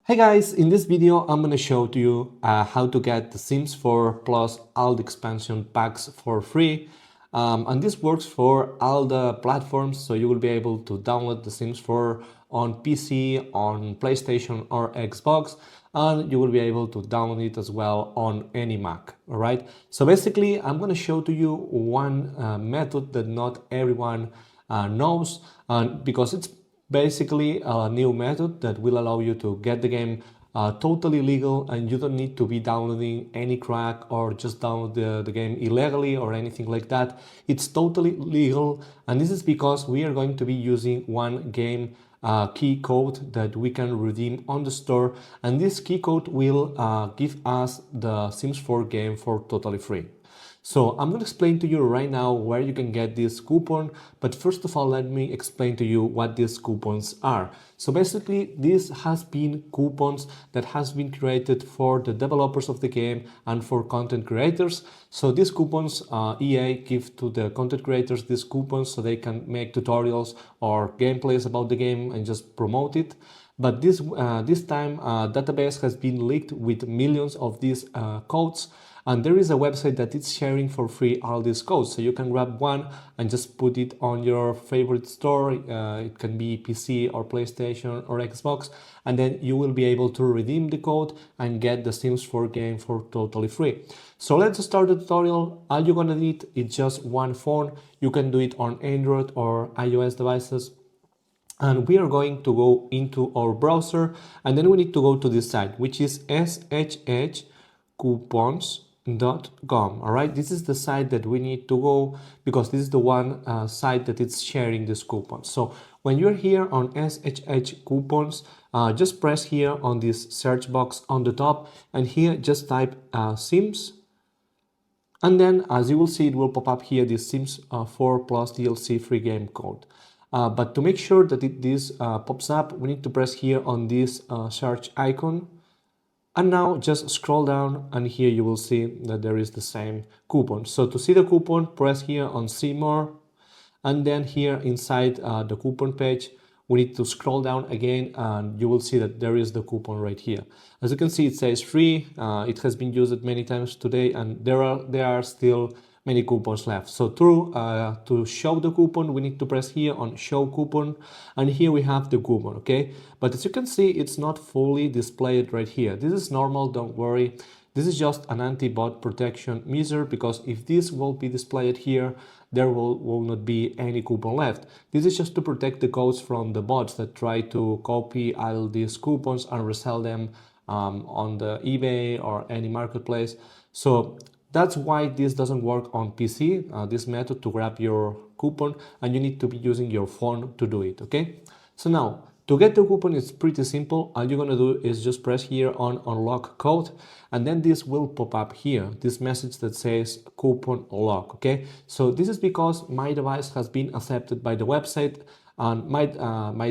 Hey guys, in this video I'm going to show to you how to get The Sims 4 plus all the expansion packs for free. And this works for all the platforms, so you will be able to download The Sims 4 on PC, on PlayStation or Xbox, and you will be able to download it as well on any Mac. Alright, so basically I'm going to show to you one method that not everyone knows, and because it's basically a new method that will allow you to get the game totally legal, and you don't need to be downloading any crack or just download the game illegally or anything like that. It's totally legal, and this is because we are going to be using one game key code that we can redeem on the store, and this key code will give us the Sims 4 game for totally free. So I'm going to explain to you right now where you can get this coupon, but first of all let me explain to you what these coupons are. So basically this has been coupons that has been created for the developers of the game and for content creators. So these coupons, EA give to the content creators these coupons so they can make tutorials or gameplays about the game and just promote it. But this time database has been leaked with millions of these codes, and there is a website that is sharing for free all these codes, so you can grab one and just put it on your favorite store. It can be PC or PlayStation or Xbox, and then you will be able to redeem the code and get the Sims 4 game for totally free. So let's start the tutorial. All you're gonna need is just one phone. You can do it on Android or iOS devices. And we are going to go into our browser, and then we need to go to this site, which is shhcoupons.com. All right, this is the site that we need to go because this is the one site that is sharing this coupon. So when you're here on SHH coupons, just press here on this search box on the top, and here just type Sims. And then as you will see, it will pop up here this Sims 4 plus DLC free game code. But to make sure that this pops up, we need to press here on this search icon. And now just scroll down, and here you will see that there is the same coupon. So to see the coupon, press here on see more. And then here inside the coupon page, we need to scroll down again, and you will see that there is the coupon right here. As you can see, it says free. It has been used many times today, and there are still many coupons left. So to show the coupon, we need to press here on show coupon, and here we have the coupon, okay? But as you can see, it's not fully displayed right here. This is normal, don't worry. This is just an anti-bot protection measure, because if this will be displayed here, there will not be any coupon left. This is just to protect the codes from the bots that try to copy all these coupons and resell them on the eBay or any marketplace. So that's why this doesn't work on PC, this method to grab your coupon, and you need to be using your phone to do it, okay? So now, to get the coupon, it's pretty simple. All you're gonna do is just press here on unlock code, and then this will pop up here, this message that says coupon lock, okay? So this is because my device has been accepted by the website, and my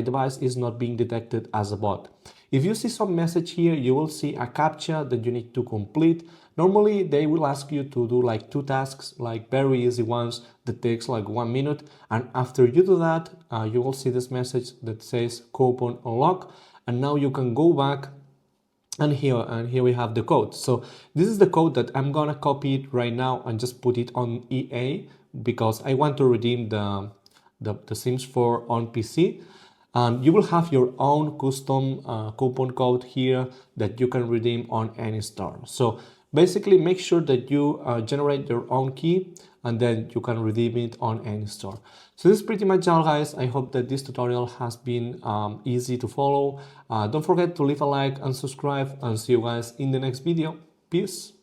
device is not being detected as a bot. If you see some message here, you will see a CAPTCHA that you need to complete. Normally, they will ask you to do like 2 tasks, like very easy ones that takes like 1 minute. And after you do that, you will see this message that says coupon unlock. And now you can go back, and here we have the code. So this is the code that I'm gonna copy it right now and just put it on EA, because I want to redeem the Sims 4 on PC. And you will have your own custom coupon code here that you can redeem on any store. So basically make sure that you generate your own key, and then you can redeem it on any store. So this is pretty much all, guys. I hope that this tutorial has been easy to follow. Don't forget to leave a like and subscribe, and see you guys in the next video. Peace.